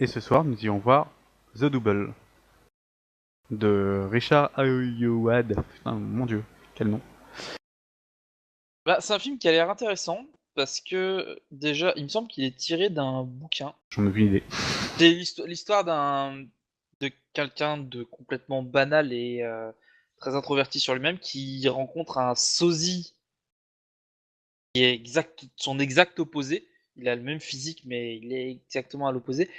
Et ce soir, nous irons voir The Double de Richard Ayoade. Putain, mon dieu, quel nom. Bah, c'est un film qui a l'air intéressant parce que déjà, il me semble qu'il est tiré d'un bouquin. J'en ai aucune idée. C'est l'histoire de quelqu'un de complètement banal et très introverti sur lui-même qui rencontre un sosie qui est son exact opposé. Il a le même physique, mais il est exactement à l'opposé.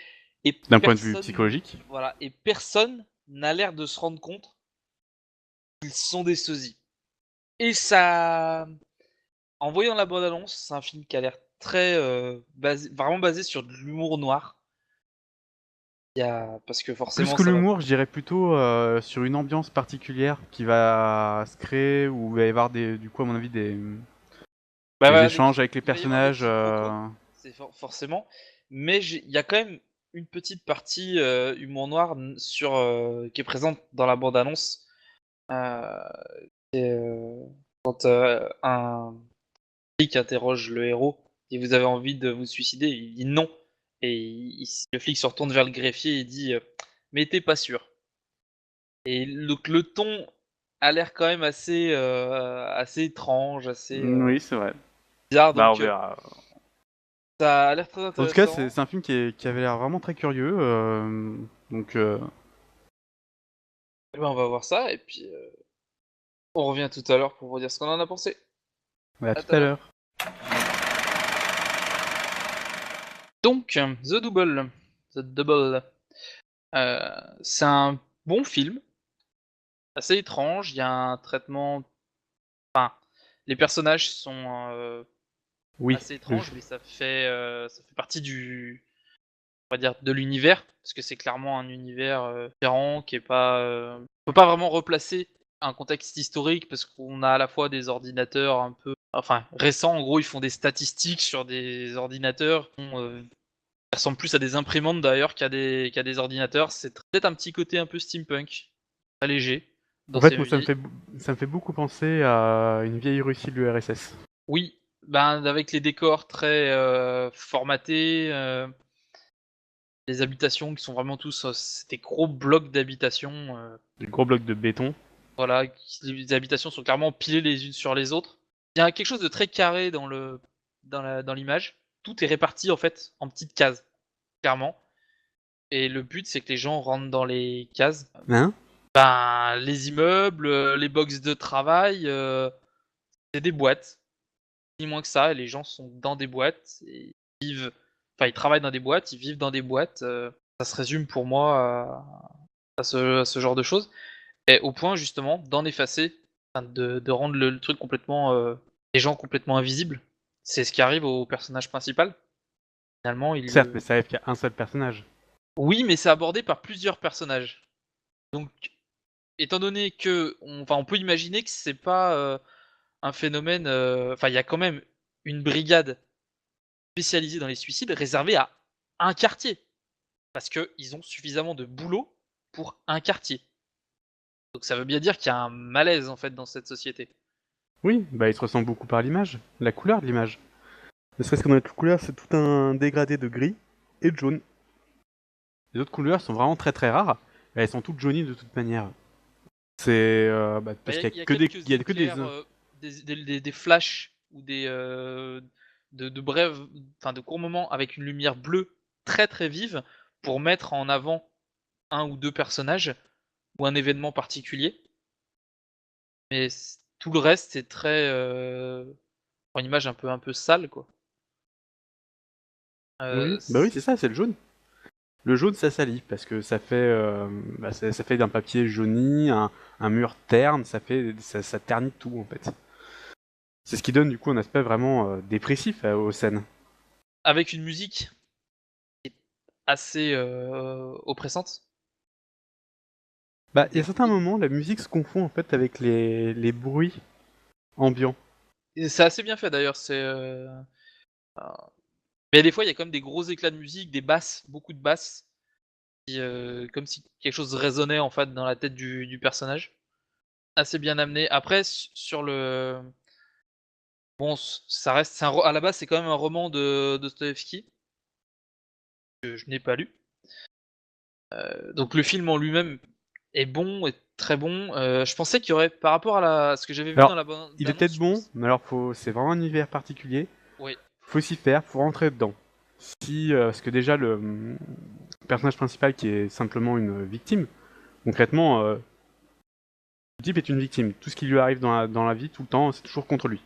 Et D'un point de vue psychologique. voilà, et personne n'a l'air de se rendre compte qu'ils sont des sosies. Et ça, en voyant la bande-annonce, c'est un film qui a l'air très vraiment basé sur de l'humour noir. Parce que Plus forcément, que ça va. l'humour, je dirais plutôt sur une ambiance particulière qui va se créer, où il va y avoir du coup, à mon avis, des Voilà, échanges avec les il va y avoir des personnages. quiproquos, c'est forcément, mais il y a quand même une petite partie humour noir qui est présente dans la bande-annonce. Euh, Quand un flic interroge le héros et vous avez envie de vous suicider, il dit non. Et le flic se retourne vers le greffier et dit mais t'es pas sûr. Et donc le ton a l'air quand même assez étrange, assez Oui, c'est vrai. bizarre. Bah, on Donc verra. ça a l'air très En tout cas, c'est intéressant. un film qui avait l'air vraiment très curieux. Donc, Et ben, on va voir ça et puis on revient tout à l'heure pour vous dire ce qu'on en a pensé. à À tout tout à à l'heure. l'heure. Donc The Double, c'est un bon film, assez étrange. Il y a un traitement. Enfin, les personnages sont Oui, assez étranges, mais ça fait partie on va dire, de l'univers, parce que c'est clairement un univers différent qui est pas. On peut pas vraiment replacer un contexte historique parce qu'on a à la fois des ordinateurs un peu, enfin récents. En gros, ils font des statistiques sur des ordinateurs. Ça ressemble plus à des imprimantes d'ailleurs qu'à des ordinateurs. C'est peut-être un petit côté un peu steampunk, très léger en dans fait, ces moi, vieilles. ça me fait beaucoup penser à une vieille Russie de l'URSS. Oui, ben avec les décors très formatés, les habitations qui sont vraiment tous c'est des gros blocs d'habitations. Des gros blocs de béton. Voilà, les habitations sont clairement pilées les unes sur les autres. Il y a quelque chose de très carré dans l'image. Tout est réparti en fait en petites cases, clairement. Et le but c'est que les gens rentrent dans les cases. Hein? Ben, les immeubles, les box de travail, c'est des boîtes, ni moins que ça. Et les gens sont dans des boîtes et vivent. Enfin, ils travaillent dans des boîtes, ils vivent dans des boîtes. Ça se résume pour moi à ce genre de choses. Et au point justement d'en effacer, enfin, de rendre le truc complètement, les gens complètement invisibles. C'est ce qui arrive au personnage principal. Finalement, Certes, mais ça arrive qu'il y a un seul personnage. oui, mais c'est abordé par plusieurs personnages. Donc, étant donné que, on peut imaginer que c'est pas un phénomène. Enfin, il y a quand même une brigade spécialisée dans les suicides réservée à un quartier, parce qu'ils ont suffisamment de boulot pour un quartier. Donc ça veut bien dire qu'il y a un malaise en fait dans cette société. Oui, bah il se ressent beaucoup par l'image, la couleur de l'image. Ne serait-ce que dans les couleurs, c'est tout un dégradé de gris et de jaune. Les autres couleurs sont vraiment très très rares, et elles sont toutes jaunies de toute manière. C'est Bah, parce qu'il il y a il quelques y a que des éclairs, des flashs ou de brèves, enfin de courts moments avec une lumière bleue très très vive pour mettre en avant un ou deux personnages ou un événement particulier. Mais tout le reste c'est très une image un peu sale quoi. Oui, bah oui, C c'est ça, c'est le jaune. Le jaune, ça salit parce que ça fait ça fait d'un papier jauni, un mur terne, ça ternit tout en fait. C'est ce qui donne du coup un aspect vraiment dépressif aux scènes. Avec une musique assez oppressante. Bah, il y a Des certains moments, la musique se confond en fait avec les bruits ambiants. Et c'est assez bien fait d'ailleurs, mais des fois il y a quand même des gros éclats de musique, des basses, beaucoup de basses, qui, comme si quelque chose résonnait en fait dans la tête du personnage. Assez bien amené. Après sur le bon, ça reste à la base c'est quand même un roman de Dostoïevski, que je n'ai pas lu. Donc le film en lui-même est bon, est très bon. Je pensais qu'il y aurait, par rapport à ce que j'avais vu Alors, dans la il est bande-annonce, peut-être bon, mais alors c'est vraiment un univers particulier. Oui, Faut s'y faire, faut rentrer dedans. Parce que déjà le personnage principal qui est simplement une victime, concrètement, le type est une victime. Tout ce qui lui arrive dans la vie, tout le temps, c'est toujours contre lui.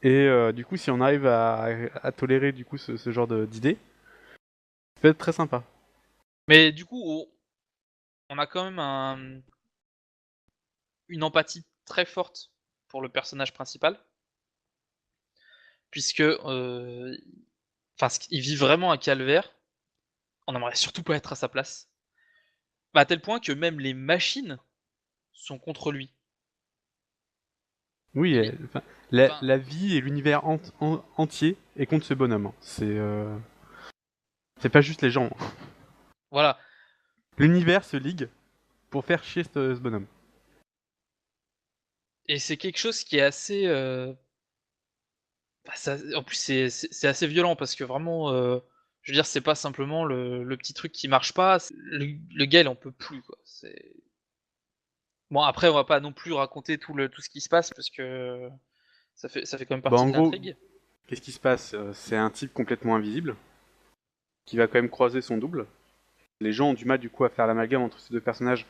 Et du coup, si on arrive à tolérer du coup ce genre d'idée, ça peut être très sympa. mais du coup, on a quand même une empathie très forte pour le personnage principal, puisque, il vit vraiment un calvaire. On aimerait surtout pas être à sa place. Bah, à tel point que même les machines sont contre lui. Oui, Et les enfin, enfin, la vie et l'univers entier est contre ce bonhomme, hein. C'est pas juste les gens. voilà. L'univers se ligue pour faire chier ce bonhomme. Et c'est quelque chose qui est assez, ça en plus, c'est assez violent parce que vraiment, je veux dire, c'est pas simplement le petit truc qui marche pas, c'est le gars, il en peut plus, quoi. C'est bon, après, on va pas non plus raconter tout ce qui se passe parce que ça fait quand même Bah partie en de gros, l'intrigue. qu'est-ce qui se passe? C'est un type complètement invisible qui va quand même croiser son double. Les gens ont du mal du coup à faire l'amalgame entre ces deux personnages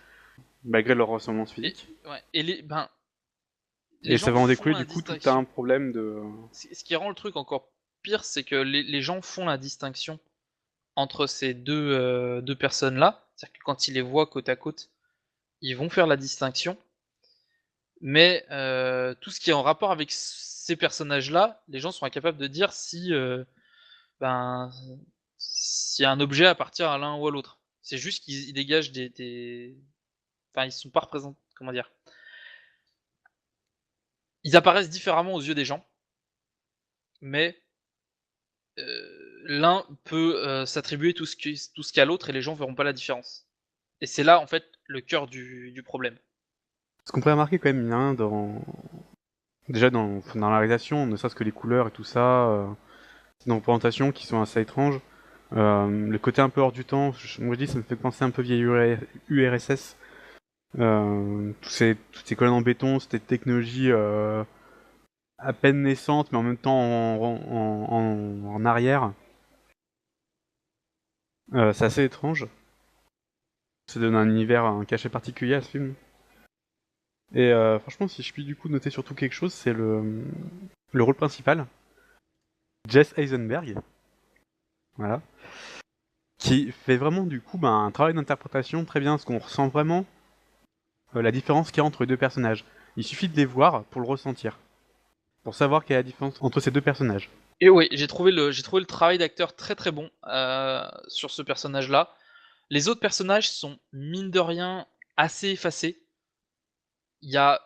malgré leur ressemblance Et physique. ouais, et les Et ça gens va en font découler du coup tout un l'indistinction. problème de... Ce qui rend le truc encore pire, c'est que les gens font la distinction entre ces 2 personnes-là. C'est-à-dire que quand ils les voient côte à côte, ils vont faire la distinction. Mais tout ce qui est en rapport avec ces personnages-là, les gens sont incapables de dire ben, si un objet appartient à l'un ou à l'autre. C'est juste qu'ils dégagent des enfin, ils sont pas représentés, comment dire? Ils apparaissent différemment aux yeux des gens, mais l'un peut, s'attribuer tout ce qu'a l'autre et les gens verront pas la différence. Et c'est là, en fait, le cœur du problème. Ce qu'on pourrait remarquer quand même, hein, déjà dans la réalisation, ne serait-ce que les couleurs et tout ça, dans les représentations qui sont assez étranges. Le côté un peu hors du temps, moi je dis ça me fait penser un peu vieille URSS. Toutes ces colonnes en béton, cette technologie à peine naissante, mais en même temps en arrière. C'est assez étrange. Ça donne un univers, un cachet particulier à ce film. Et franchement, si je puis du coup noter surtout quelque chose, c'est le rôle principal, Jess Eisenberg, voilà, qui fait vraiment du coup un travail d'interprétation très bien, parce qu'on ressent vraiment la différence qu'il y a entre les deux personnages. Il suffit de les voir pour le ressentir, pour savoir quelle est la différence entre ces deux personnages. Et oui, j'ai trouvé le travail d'acteur très, très bon, sur ce personnage-là. Les autres personnages sont, mine de rien, assez effacés. Il y a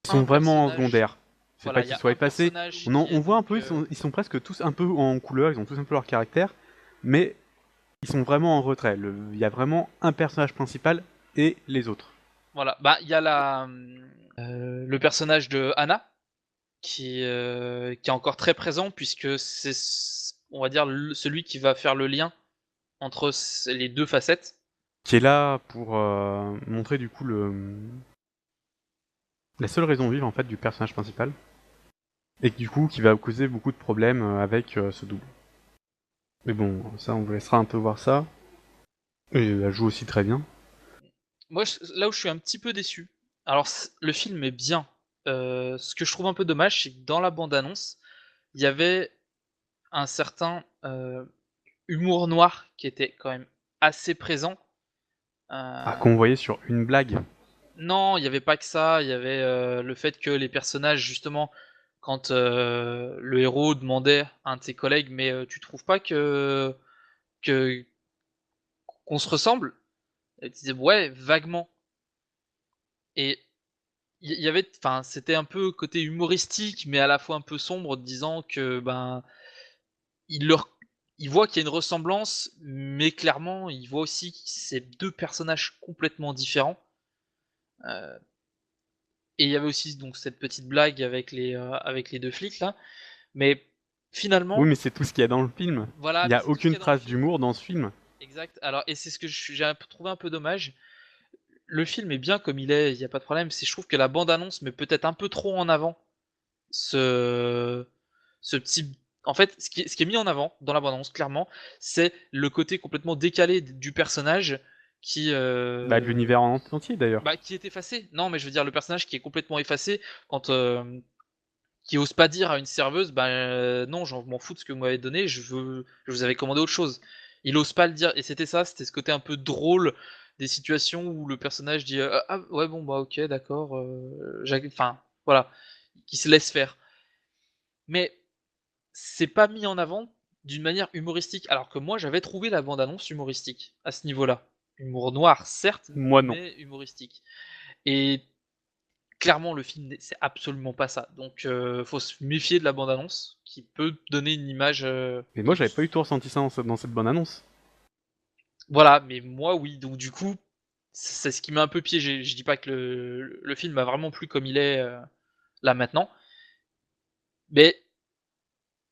Ils sont un vraiment personnage secondaires. C'est pas voilà, il y qu'ils a soient un effacés. personnage qui On est voit un donc, peu, ils sont presque tous un peu en couleur, ils ont tous un peu leur caractère, mais ils sont vraiment en retrait. Il y a vraiment un personnage principal et les autres. voilà, bah, il y a le personnage de Anna qui est encore très présent puisque c'est on va dire celui qui va faire le lien entre les 2 facettes. Qui est là pour montrer du coup la seule raison de vivre en fait du personnage principal et du coup qui va causer beaucoup de problèmes avec ce double. Mais bon, ça on vous laissera un peu voir ça. Et elle joue aussi très bien. Moi, là où je suis un petit peu déçu, alors le film est bien. Ce que je trouve un peu dommage, c'est que dans la bande annonce, il y avait un certain humour noir qui était quand même assez présent. Ah, qu'on Euh, voyait sur une blague. non, il y avait pas que ça, il y avait le fait que les personnages, justement, quand le héros demandait à un de ses collègues, mais tu trouves pas que qu'on se ressemble? Et il disait ouais, vaguement. Et il y avait, enfin, c'était un peu côté humoristique, mais à la fois un peu sombre, disant que ben il leur il voit qu'il y a une ressemblance, mais clairement, il voit aussi que c'est 2 personnages complètement différents. Heu et il y avait aussi donc cette petite blague avec les 2 flics là, mais Oui, finalement, mais c'est tout ce qu'il y a dans le film. Il voilà, n'y mais a c'est tout ce qu'il aucune y a dans le trace film. d'humour dans ce film. Exact. Alors, et c'est ce que j'ai trouvé un peu dommage. Le film est bien comme il est, il y a pas de problème. Je trouve que la bande-annonce met peut-être un peu trop en avant ce, ce petit. En fait, ce qui est mis en avant dans la bande-annonce, clairement, c'est le côté complètement décalé du personnage qui, Bah, de l'univers en entier d'ailleurs. bah, qui est effacé. Non, mais je veux dire le personnage qui est complètement effacé quand qui ose pas dire à une serveuse, bah non, j'en m'en fous de ce que vous m'avez donné, je vous avais commandé autre chose. Il ose pas le dire, et c'était ça, c'était ce côté un peu drôle des situations où le personnage dit ah ouais bon bah ok d'accord, enfin voilà, qui se laisse faire. Mais c'est pas mis en avant d'une manière humoristique, alors que moi j'avais trouvé la bande-annonce humoristique à ce niveau-là. Humour noir certes, Moi non. mais humoristique. Et clairement, le film, c'est absolument pas ça. Donc, faut se méfier de la bande-annonce, qui peut donner une image. Mais moi, j'avais pas eu tout ressenti ça dans cette bonne annonce. Voilà, mais moi, oui. Donc, du coup, c'est ce qui m'a un peu piégé. Je dis pas que le film m'a vraiment plu comme il est là maintenant, mais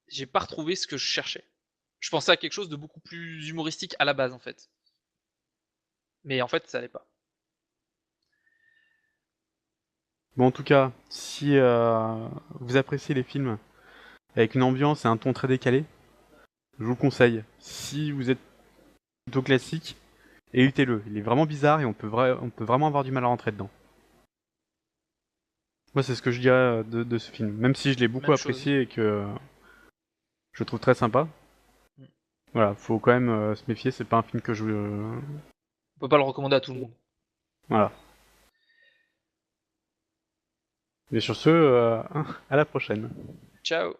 j'ai pas retrouvé ce que je cherchais. Je pensais à quelque chose de beaucoup plus humoristique à la base, en fait. Mais en fait, ça l'est pas. Bon, en tout cas, si vous appréciez les films avec une ambiance et un ton très décalé, je vous le conseille. Si vous êtes plutôt classique, évitez-le. Il est vraiment bizarre et on peut vraiment avoir du mal à rentrer dedans. Moi, c'est ce que je dirais de ce film. Même si je l'ai beaucoup Même chose. apprécié et que je le trouve très sympa. Mm. Voilà, faut quand même se méfier, c'est pas un film que je... On peut pas le recommander à tout le monde. voilà. Et sur ce, à la prochaine. Ciao.